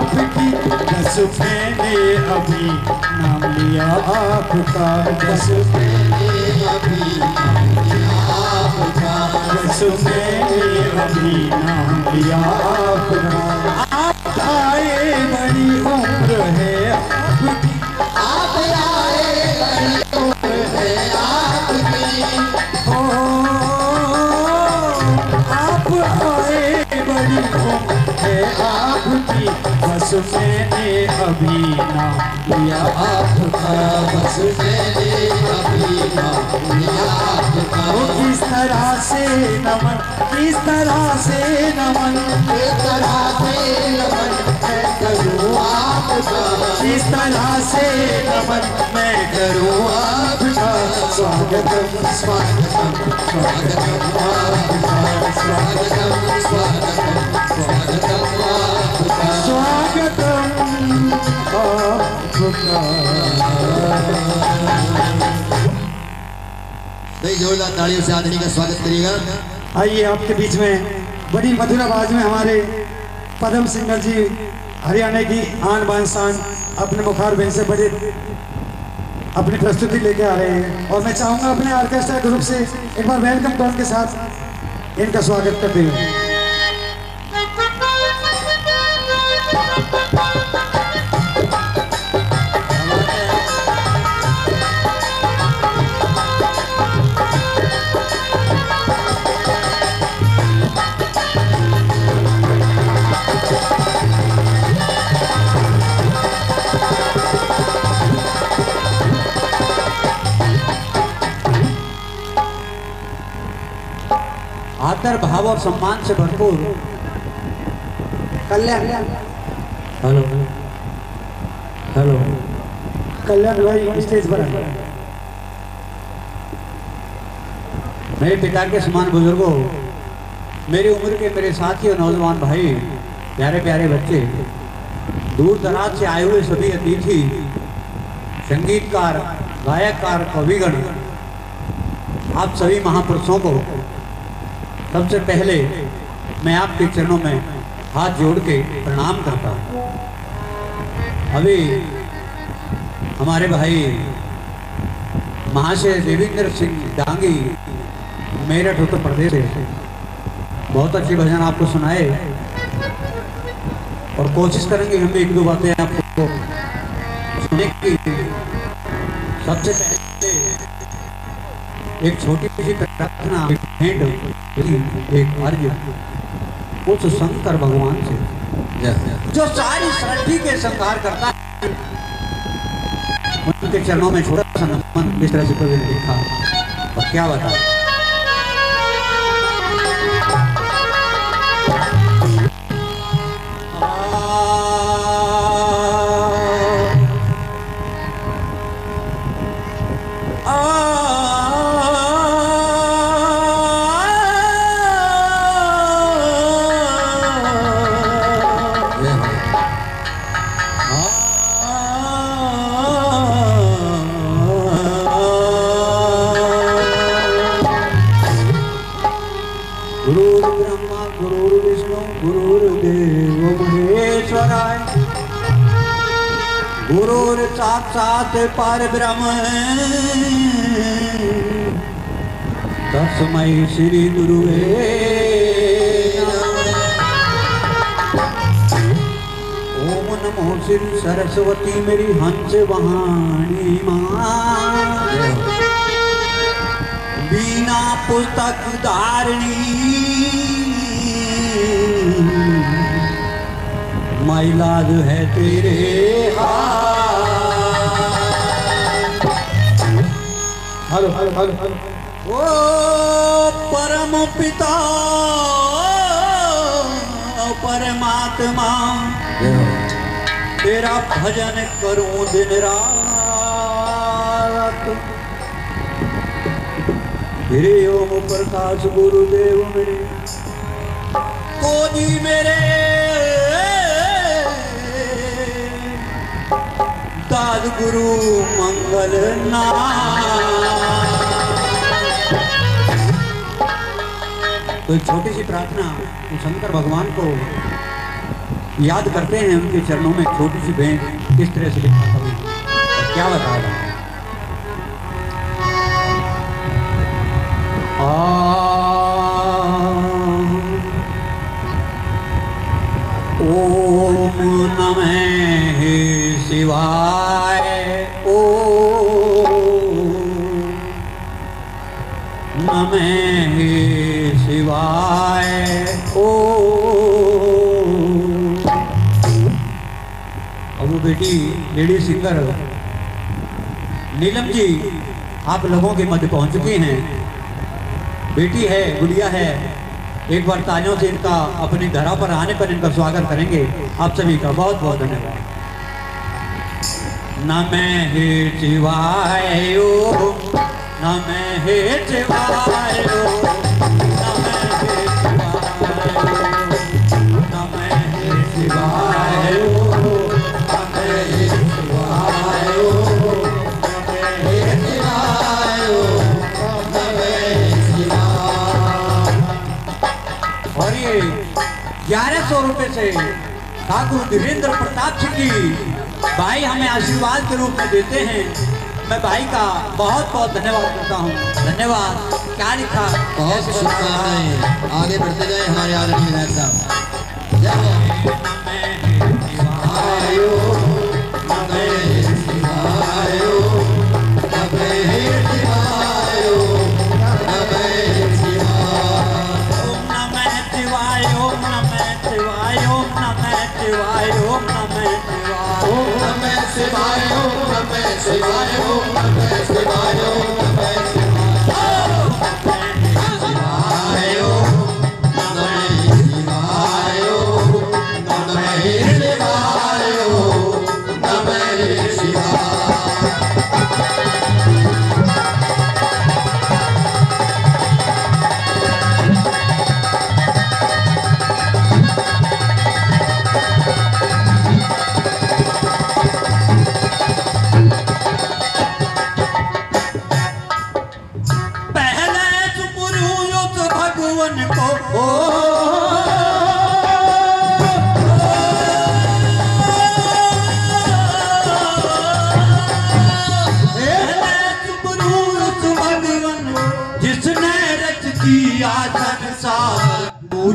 आपकी, बस मैंने अभी नाम लिया आपका, बस मैंने अभी नाम लिया आपका, बस मैंने अभी नाम लिया आपका। आप आए बड़ी उम्र है आपकी, आप आए बड़ी उम्र है आपकी, ओ आप आए बड़ी उम्र है आपकी, बस मैंने अभी नाम लिया आपका, बस मैंने अभी नाम लिया आपका। वो किस तरह से नमन, किस तरह से नमन, किस तरह से नमन मैं करूँ आपका, किस तरह से नमन मैं करूँ आपका। स्वागतम स्वागतम स्वागतम आपका, स्वागतम स्वागतम स्वागतम आपका, स्वागतम आपका। जोरदार तालियों से आदमी का स्वागत करिएगा। आइए आपके बीच में बड़ी मधुर आवाज में हमारे पदम सिंगर जी हरियाणा की आन बान शान अपने मुखार बेन से बड़े अपनी प्रस्तुति लेके आ रहे हैं, और मैं चाहूंगा अपने ऑर्केस्ट्रा ग्रुप से एक बार वेलकम टोन के साथ इनका स्वागत करते हुए। आदर भाव और सम्मान से भरपूर कल्याण, हेलो हेलो कल्याण भाई स्टेज पर आए। मेरे पिता के समान बुजुर्गों, मेरी उम्र के मेरे साथी और नौजवान भाई, प्यारे प्यारे बच्चे, दूर दराज से आए हुए सभी अतिथि, संगीतकार, गायककार, कविगण, आप सभी महापुरुषों को सबसे पहले मैं आपके चरणों में हाथ जोड़ के प्रणाम करता हूँ। अभी हमारे भाई महाशय देवेंद्र सिंह डांगी मेरठ उत्तर प्रदेश से बहुत अच्छे भजन आपको सुनाए, और कोशिश करेंगे हम एक दो बातें आपको सुनने की। सबसे पहले एक छोटी सी प्रार्थना, भेंट, एक अर्ज उस शंकर भगवान से जो सारी सृष्टि के संहार करता है, उनके चरणों में छोटा सा नमन इस तरह से कभी देखा, और क्या बता। गुरुर्ब्रह्मा गुरुर्विष्णु गुरुर्देव महेश्वराय, गुरुर्साक्षात् परब्रह्म तस्मै श्री गुरुवे नमः। ओम नमो श्री सरस्वती मेरी हंस वाणी मां, बिना पुस्तक धारणी मैलाद है तेरे हाथ। हेलो हेलो हेलो ओ परम पिता परमात्मा, तेरा भजन करूं दिन रात। मेरे ओम प्रकाश गुरुदेव मेरे को जी मेरे दाद गुरु मंगल तो छोटी सी प्रार्थना शंकर भगवान को याद करते हैं उनके चरणों में छोटी सी भेंट किस तरह से लिखा था और क्या बता रहा ओम नमः शिवाय नमः शिवाय अब वो बेटी लेडी सिंगर नीलम जी आप लोगों के मध्य पहुंच चुकी हैं। बेटी है, गुड़िया है। एक बार तालियों से इनका अपनी धरा पर आने पर इनका स्वागत करेंगे। आप सभी का बहुत बहुत धन्यवाद। नमः शिवाय नमः शिवाय नमः शिवाय और ये 1100 रुपए से ठाकुर धीरेन्द्र प्रताप सिंह जी भाई हमें आशीर्वाद के रूप में देते हैं। मैं भाई का बहुत बहुत धन्यवाद करता हूँ। धन्यवाद। क्या लिखा? बहुत शुभकामनाएं। आगे बढ़ते जाए हमारे आदरणीय विधायक साहब।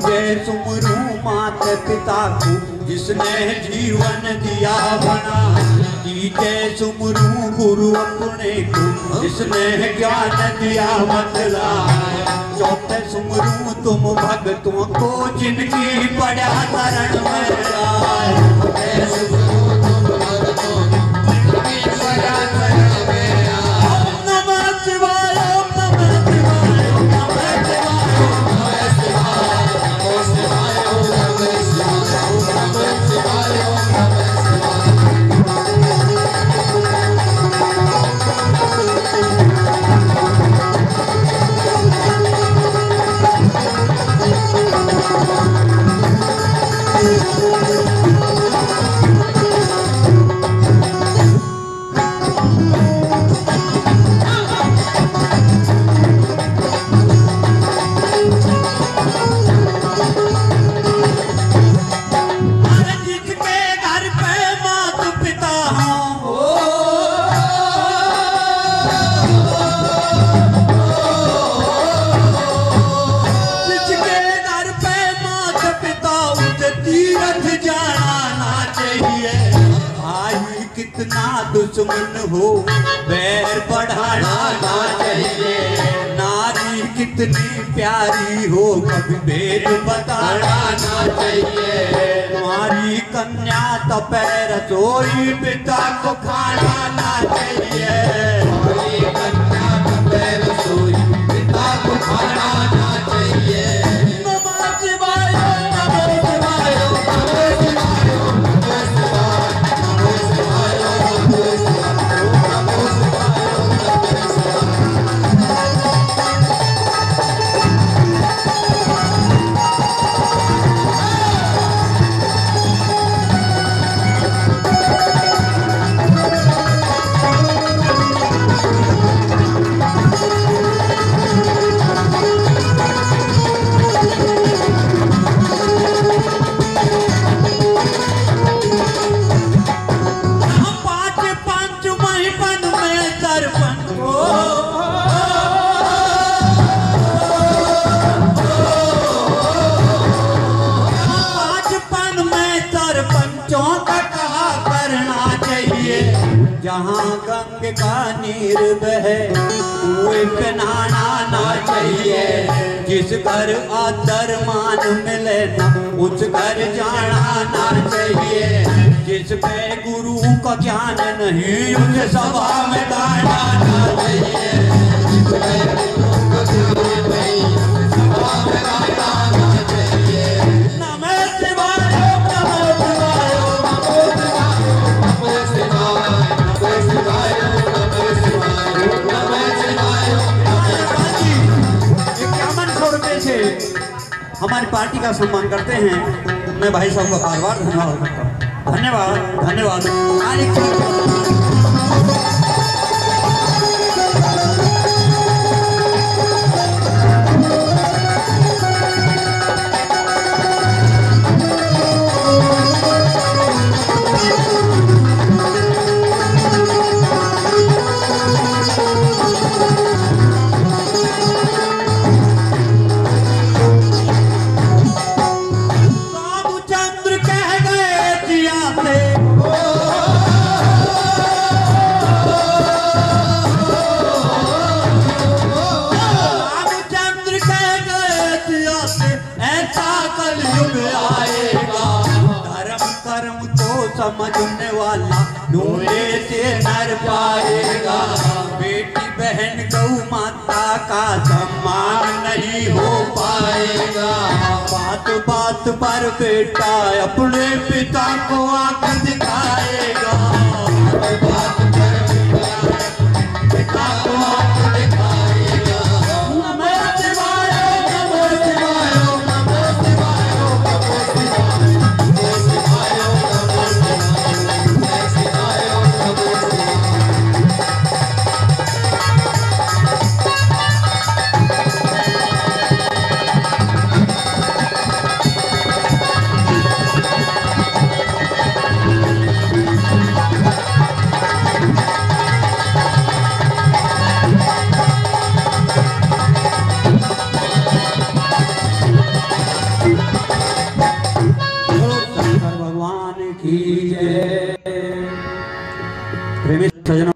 जय सुमरू माता पिता को जिसने जीवन दिया बना। जय सुमरू गुरु अपने को जिसने ज्ञान दिया बतला। चौथे सुमरू तुम भक्तों को जिनकी पड़ा शरण में आए। दुश्मन हो बैर बढ़ाना ना चाहिए। नारी कितनी प्यारी हो कभी भेद बताना ना चाहिए। तुम्हारी कन्या तपैर सोई पिता को खाना ना चाहिए। तुम्हारी कन्या तपैर सोई पिता को खाना ना चाहिए। बच्चों का कहा करना चाहिए। जहाँ गंग का नीर बहे कुएं पे नहाना ना चाहिए। जिस घर आदर मान मिले ना उस घर जाना ना चाहिए। जिस पे गुरु का ज्ञान नहीं उसे सभा में गाना ना चाहिए। जिस पे गुरु का ज्ञान नहीं सभा में गाना ना चाहिए। नमः शिवाय नमः शिवाय नमः शिवाय नमः शिवाय नमः शिवाय नमः शिवाय नमः शिवाय। 5100 रुपये से हमारी पार्टी का सम्मान करते हैं। मैं भाई साहब का बार बार धन्यवाद करता हूँ। धन्यवाद धन्यवाद। समझने वाला ढूंढे से नर पाएगा। बेटी बहन गौ माता का सम्मान नहीं हो पाएगा। बात बात पर बेटा अपने पिता को आकर दिखाएगा। बात पर पिता को आकर दिखाएगा। नमः शिवाय नमः शिवाय नमः शिवाय नमः शिवाय नमः शिवाय। प्रेमी सजनों,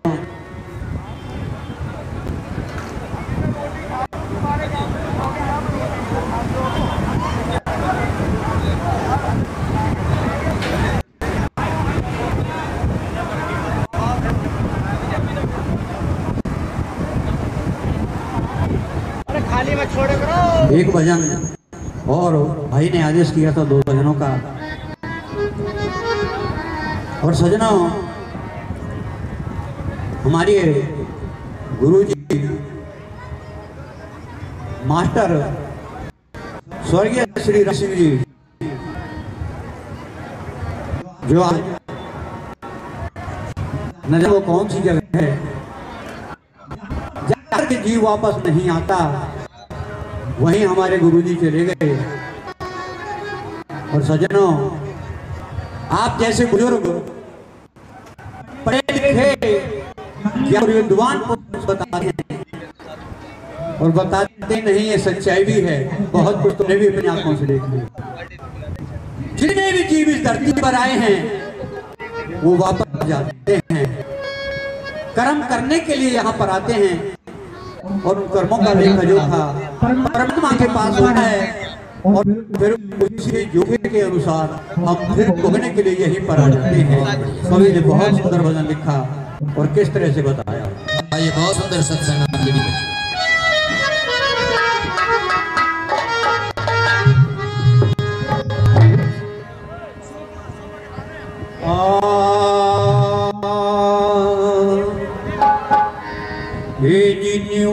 खाली मत छोड़े करो। एक भजन और भाई ने आदेश किया था 2 भजनों का। और सजनों, हमारे गुरु जी मास्टर स्वर्गीय श्री राम सिंह जी जो आज न जाने वो कौन सी जगह है, जहाँ के जीव वापस नहीं आता वहीं हमारे गुरु जी चले गए। और सजनों, आप जैसे बुजुर्ग पढ़े लिखे या विद्वान बताते हैं और बताते नहीं, ये सच्चाई भी है। बहुत कुछ तुमने भी अपनी आंखों से देख लिया। जितने भी जीव इस धरती पर आए हैं वो वापस जाते हैं। कर्म करने के लिए यहाँ पर आते हैं और उन कर्मों का लेखा जोखा परमात्मा के पास होता है। और फिर उसी जोखे के अनुसार हम फिर भोगने के लिए यहीं पर आ जाते हैं। कवि ने बहुत सुंदर भजन लिखा और किस तरह से बताया। ये बहुत सुंदर सत्संग आपके लिए।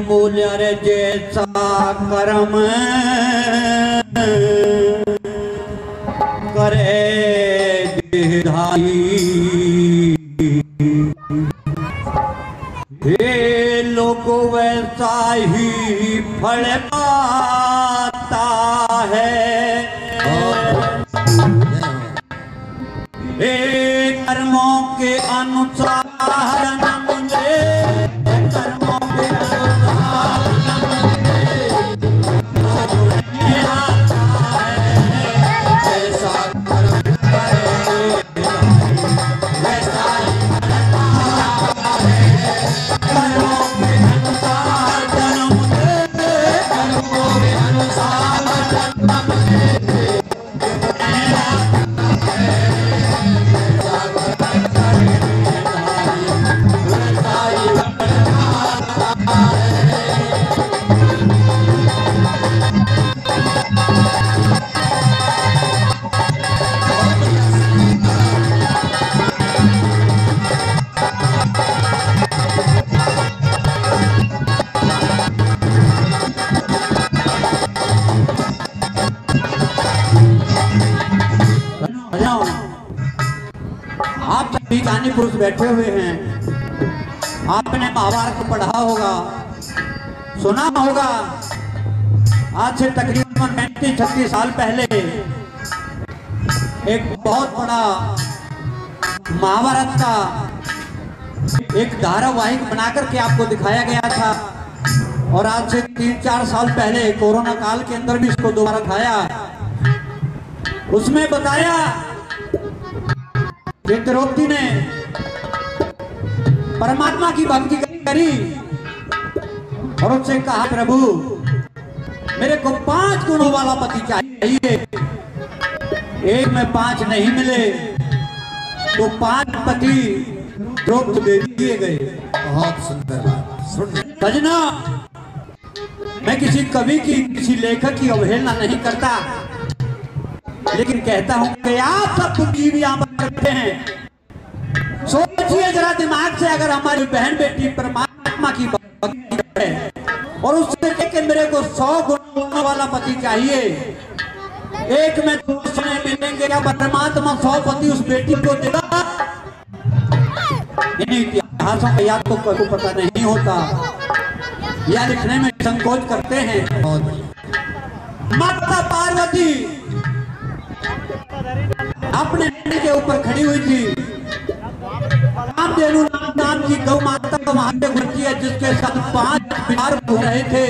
बोलिया रे जैसा कर्म करे देहधारी, हे लोगों वैसा ही फल पाता है। हे कर्मों के अनुसार मुझे कर्मों के अनुसार आता है। ऐसा कर्म करे आप सभी ज्ञानी पुरुष बैठे हुए हैं, आपने महाभारत पढ़ा होगा, सुना होगा। आज से तकरीबन 35-36 साल पहले एक बहुत बड़ा महाभारत का एक धारावाहिक बनाकर के आपको दिखाया गया था, और आज से 3-4 साल पहले कोरोना काल के अंदर भी इसको दोबारा दिखाया। उसमें बताया कि द्रौपदी ने परमात्मा की भक्ति करी और उससे कहा, प्रभु मेरे को 5 गुणों वाला पति चाहिए। एक में 5 नहीं मिले तो 5 पति द्रौपदी दे दिए गए। बहुत सुंदर बात। सुन सजना, मैं किसी कवि की, किसी लेखक की अवहेलना नहीं करता, लेकिन कहता हूं कि आप सब बुद्धिजीवी यहाँ पर बैठे हैं। सोचिए जरा दिमाग से, अगर हमारी बहन बेटी परमात्मा की भक्ति है और उससे कह के मेरे को 100 गुणों वाला पति चाहिए, एक में 2 मिलेंगे, क्या परमात्मा 100 पति उस बेटी को देगा? इतिहासों का याद तो कोई पता नहीं होता या लिखने में संकोच करते हैं। माता पार्वती अपने के ऊपर खड़ी हुई थी, कामधेनु नाम की गौ माता को वहां पे घुटती है, जिसके साथ 5 बिहार घूम रहे थे।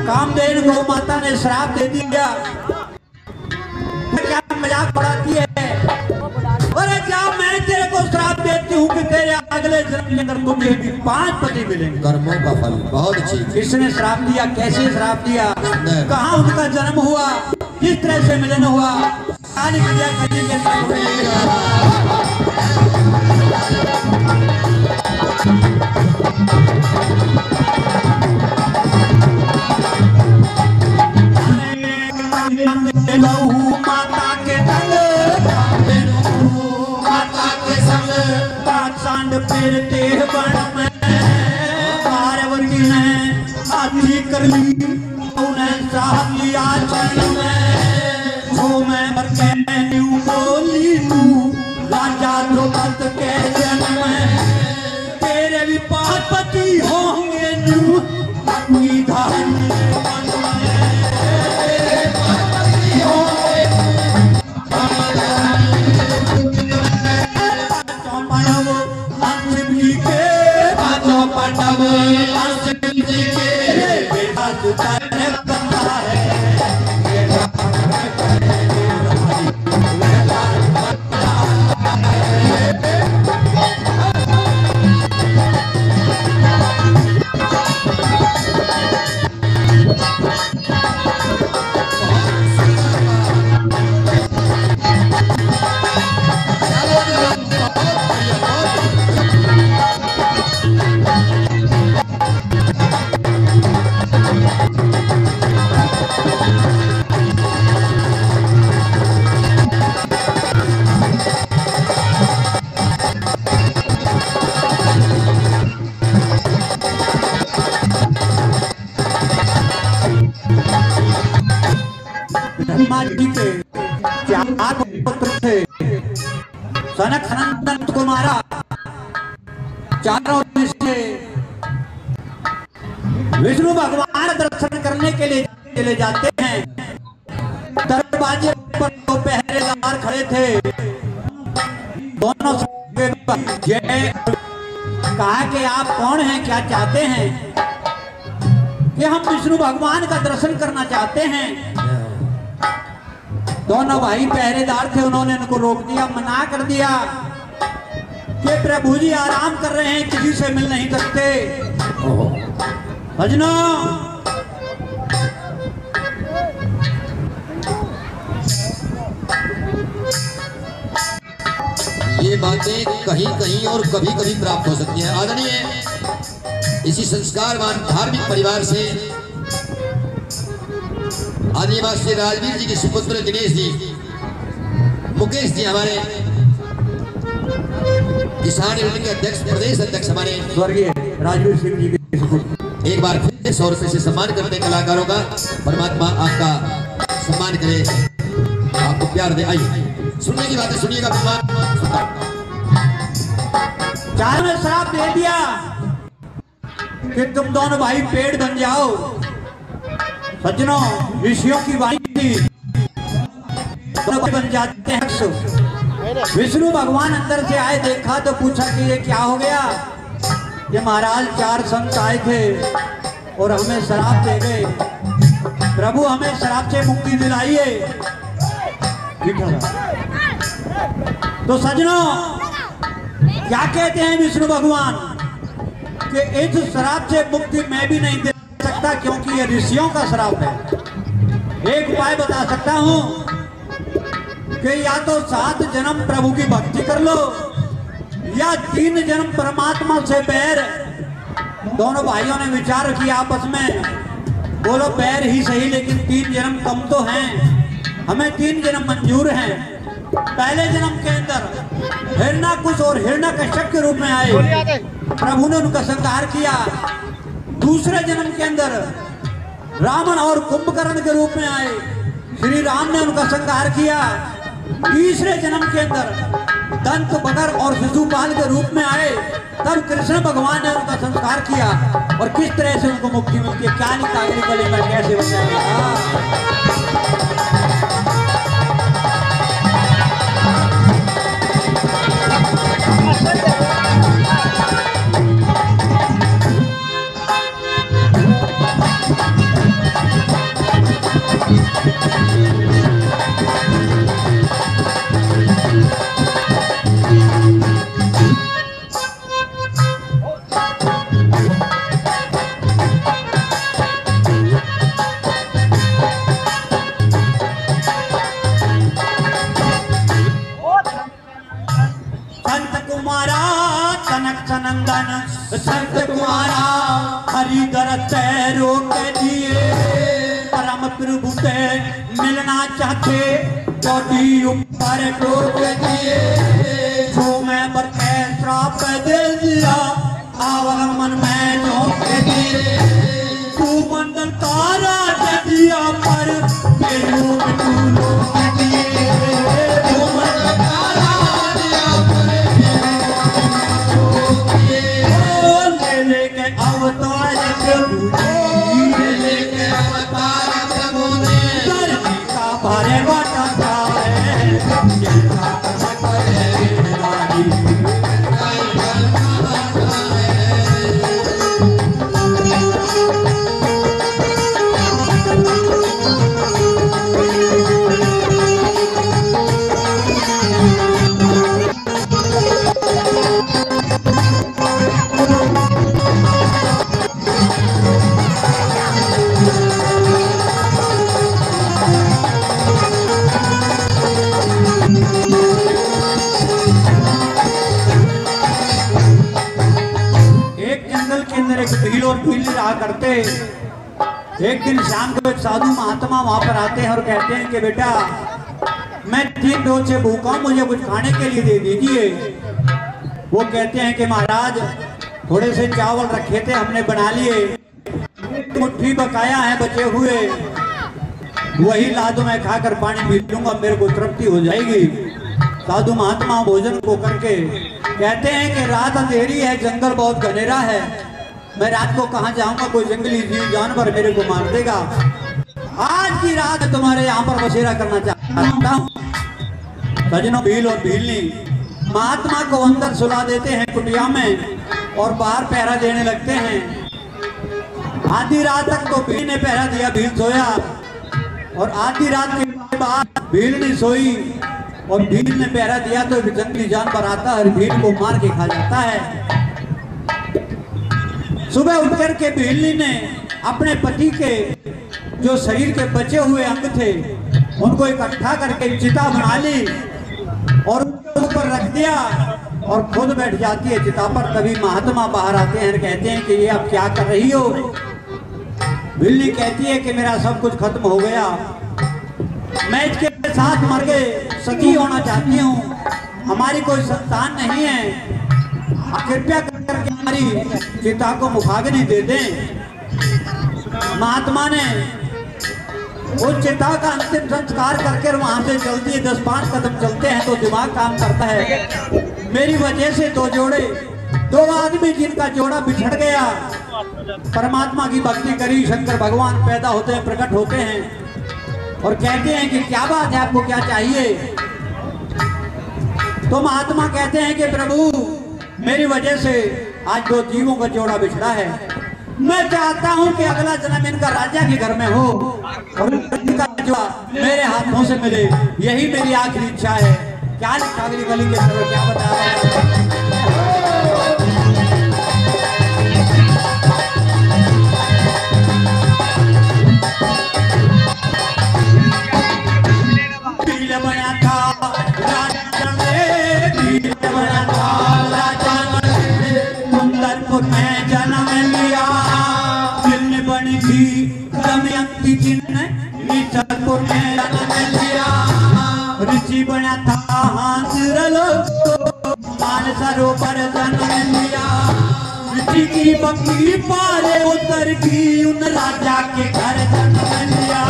कामधेनु गौ माता ने श्राप दे दिया। क्या मजाक उड़ाती है? अरे क्या मैं तेरे को श्राप देती हूँ कि तेरे अगले जन्म के अंदर तुझे भी 5 पति मिलेंगे। कर्मों का फल। बहुत अच्छी। किसने श्राप दिया, कैसे श्राप दिया, कहाँ उनका जन्म हुआ, किस तरह से मिलन हुआ, सारी विद्या करने के साथ माता के संग 5 सांड फेरते बन में पार्वती ने हाथी कर ली, उन्हें साथ लिया चरण में। जो मैं बरकैनी बोली तू राजा द्रौपद के जन्म में, तेरे भी 5 पति होंगे नू अपनी धारण सनक सनंदन को मारा। चारों से विष्णु भगवान दर्शन करने के लिए चले जाते हैं। दरवाजे पर 2 पहरेदार खड़े थे, दोनों जय कहा कि आप कौन हैं, क्या चाहते हैं? कि हम विष्णु भगवान का दर्शन करना चाहते हैं। दोनों भाई पहरेदार थे, उन्होंने उनको रोक दिया, मना कर दिया कि प्रभु जी आराम कर रहे हैं, किसी से मिल नहीं सकते। भजनो ये बातें कहीं कहीं और कभी कभी प्राप्त हो सकती हैं। आदरणीय इसी संस्कारवान धार्मिक परिवार से आदिवासी राजवीर जी के सुपुत्र दिनेश जी, मुकेश जी हमारे किसान यूनियन के अध्यक्ष, प्रदेश अध्यक्ष हमारे स्वर्गीय राजवीर सिंह जी के एक बार फिर 100 रुपए से सम्मान करते कलाकारों का। परमात्मा आपका सम्मान करे, आपको प्यार दे। आइए सुनने की बातें सुनिएगा। चारों ने श्राप दे दिया कि तुम दोनों भाई पेड़ बन जाओ। सज्जनों, ऋषियों की वाणी थी, बन जाते हैं। विष्णु भगवान अंदर से आए, देखा तो पूछा कि ये क्या हो गया। ये महाराज 4 संत आए थे और हमें श्राप दे गए। प्रभु हमें श्राप से मुक्ति दिलाइए। तो सज्जनों, क्या कहते हैं विष्णु भगवान कि इस श्राप से मुक्ति मैं भी नहीं दे सकता, क्योंकि ये ऋषियों का श्राप है। एक उपाय बता सकता हूं कि या तो 7 जन्म प्रभु की भक्ति कर लो, या 3 जन्म परमात्मा से बैर। दोनों भाइयों ने विचार किया आपस में, बोलो बैर ही सही, लेकिन 3 जन्म कम तो हैं, हमें 3 जन्म मंजूर हैं। पहले जन्म के अंदर हिरण्याकुश और हिरण्यकश्यप के रूप में आए, प्रभु ने उनका संहार किया। दूसरे जन्म के अंदर रावण और कुंभकर्ण के रूप में आए, श्री राम ने उनका संहार किया। तीसरे जन्म के अंदर दंत बगर और शिशुपाल के रूप में आए, तब कृष्ण भगवान ने उनका संस्कार किया। और किस तरह से उनको मुक्ति मिलती है, क्या लिखा अगली कड़ी में, कैसे बताया। संत कुमारा हरिधर तैरो के दिए, परम प्रभु से मिलना चाहते चोटी ऊपर टोक दिए। जो मैं पर श्राप दे दिया, आवागमन में झोंक दिए। तू मंडल तारा दिया पर करते। एक दिन शाम को एक साधु महात्मा वहां पर आते हैं और कहते हैं कि बेटा मैं 3 रोज से भूखा हूं, मुझे कुछ खाने के लिए दे दीजिए। वो कहते हैं कि महाराज थोड़े से चावल रखे थे, हमने बना लिए, मुट्ठी बकाया है बचे हुए, वही ला दो, मैं खाकर पानी पी लूंगा, मेरे को तृप्ति हो जाएगी। साधु महात्मा भोजन को करके कहते हैं कि रात अंधेरी है, जंगल बहुत घनेरा है, मैं रात को कहां जाऊंगा, कोई जंगली जीव जानवर मेरे को मार देगा। आज की रात तुम्हारे यहाँ पर बसेरा करना चाहता हूँ। सजनों, भील और भीलनी महात्मा को अंदर सुला देते हैं कुटिया में और बाहर पहरा देने लगते हैं। आधी रात तक तो भील ने पहरा दिया, भील सोया, और आधी रात के बाद भीलनी सोई और भील ने पहरा दिया तो जंगली जानवर आता है, भील को मार के खा जाता है। सुबह उठकर के भीलनी ने अपने पति के जो शरीर के बचे हुए अंग थे उनको इकट्ठा करके चिता बना ली और उनके ऊपर रख दिया और खुद बैठ जाती है चिता पर। तभी महात्मा बाहर आते हैं, कहते हैं कि ये आप क्या कर रही हो। भीलनी कहती है कि मेरा सब कुछ खत्म हो गया, मैं इसके साथ मर के सती होना चाहती हूँ, हमारी कोई संतान नहीं है, कृपया करके हमारी चिता को मुखाग्नि दे दें। महात्मा ने उस चिता का अंतिम संस्कार करके वहां से चलती है, 10-5 कदम चलते हैं तो दिमाग काम करता है। मेरी वजह से दो आदमी जिनका जोड़ा बिछड़ गया, परमात्मा की भक्ति करी, शंकर भगवान पैदा होते हैं, प्रकट होते हैं और कहते हैं कि क्या बात है, आपको क्या चाहिए। तो महात्मा कहते हैं कि प्रभु मेरी वजह से आज 2 जीवों का जोड़ा बिछड़ा है, मैं चाहता हूं कि अगला जन्म इनका राजा के घर में हो और इनका जोड़ा मेरे हाथों से मिले, यही मेरी आखिरी इच्छा है। क्या लिखा अगली गली के अंदर, क्या बता रहा है। बना था राजा ने, बना था राजा ने, सुंदरपुर में जन्म लिया, दिल बनी थी दमयंती जिनने मिर्जापुर में जन्म लिया। ऋषि बना था हांसरलो, मानसरोवर जन्म लिया, ऋषि की बकरी पारे उतर की, उन राजा के घर जन्म लिया।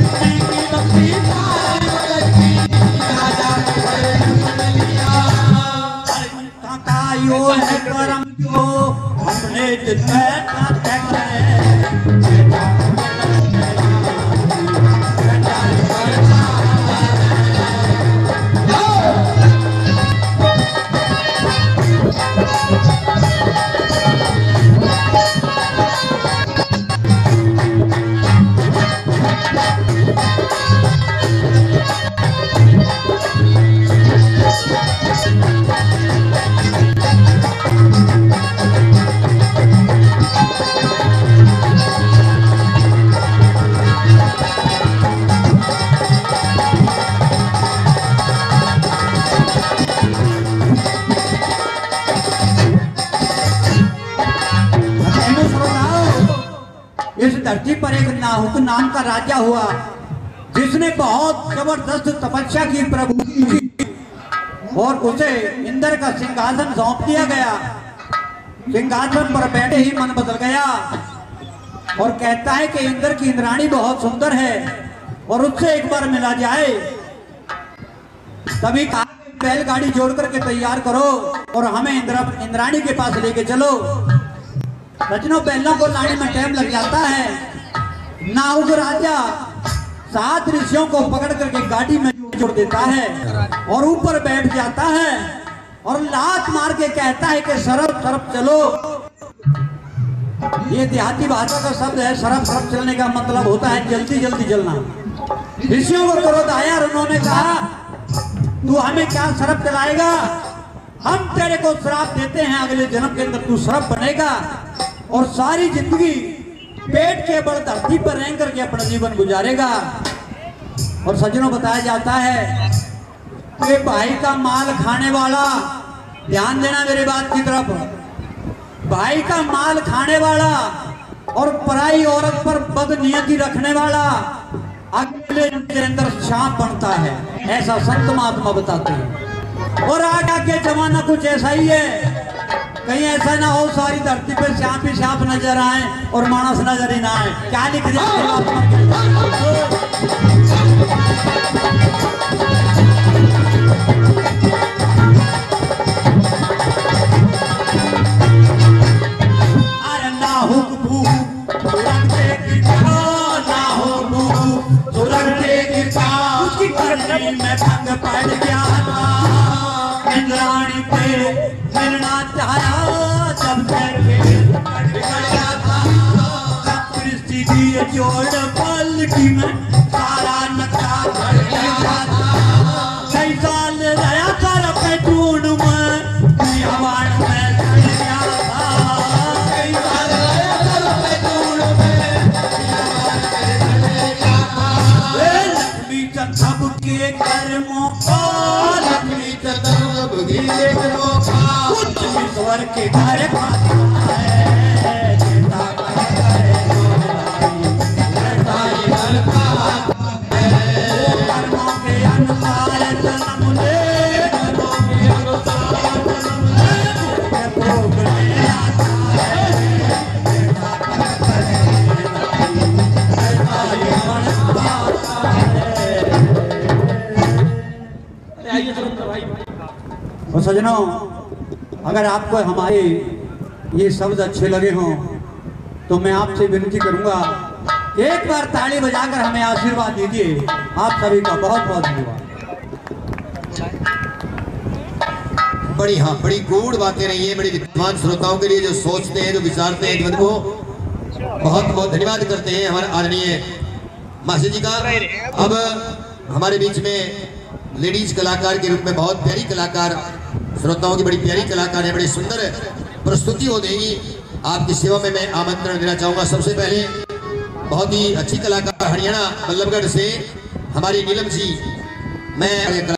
ऋषि की बकरी पारे उतर की, राजा के घर जन्म लिया। यो है करम जो हमने इस धरती पर एक नाहुक नाम का राजा हुआ, जिसने बहुत जबरदस्त तपस्या की प्रभु की, और उसे इंद्र का सिंहासन सौंप दिया गया। सिंहासन पर बैठे ही मन बदल गया और कहता है कि इंद्र की इंद्राणी बहुत सुंदर है और उससे एक बार मिला जाए। तभी बैलगाड़ी जोड़ करके तैयार करो और हमें इंद्राणी के पास लेके चलो। रचनों बैलों को लाने में टाइम लग जाता है। नाहुक राजा 7 ऋषियों को पकड़ करके गाड़ी में जोड़ देता है और ऊपर बैठ जाता है और लात मार के कहता है कि सरफ सरफ चलो। ये देहाती भाषा का शब्द है। सरफ सरफ चलने का मतलब होता है जल्दी जल्दी चलना। ऋषियों को क्रोध आया और उन्होंने कहा तू हमें क्या सरफ चलाएगा, हम तेरे को श्राप देते हैं, अगले जन्म के अंदर तू सरफ बनेगा और सारी जिंदगी पेट के बल धरती पर रह करके अपना जीवन गुजारेगा। और सज्जनों बताया जाता है कि भाई का माल खाने वाला, ध्यान देना मेरी बात की तरफ, भाई का माल खाने वाला और पराई औरत पर बदनियती रखने वाला अगले जन्म के अंदर सांप बनता है, ऐसा संत महात्मा बताते हैं। और आगे के जमाना कुछ ऐसा ही है, कहीं ऐसा ना हो सारी धरती पे सांप ही सांप नजर आए और मानस नजर ही ना आए। क्या लिख अरे ना हुक्म उसकी करनी में भंग पड़ गया था, इंद्राणी पे मिलना चाहा जब गया था, परिस्थिति जोड़ पलटी में सारा नक्शा बढ़ गया था। 6 साल रहा कर पेटून में हवान में चढ़ गया था, 6 साल रहा कर पेटून में लक्ष्मी चंद्र के कर्मों का, लक्ष्मी चंद्र के कर्मों का ईश्वर के घर और सजनों, अगर आपको हमारे ये शब्द अच्छे लगे हों तो मैं आपसे विनती करूंगा कि एक बार ताली बजाकर हमें आशीर्वाद दीजिए। आप सभी का बहुत बहुत धन्यवाद। बड़ी गूढ़ बातें रही हैं, बड़ी विद्वान श्रोताओं के लिए जो सोचते हैं, जो विचारते हैं, जीवन को बहुत बहुत धन्यवाद करते हैं हमारे आदरणीय मास्टर जी का। अब हमारे बीच में लेडीज कलाकार के रूप में बहुत प्यारी कलाकार, श्रोताओं की बड़ी प्यारी कलाकार है, बड़ी सुंदर प्रस्तुति हो देगी। आपकी सेवा में मैं आमंत्रण देना चाहूँगा। सबसे पहले बहुत ही अच्छी कलाकार हरियाणा बल्लभगढ़ से हमारी नीलम जी, मैं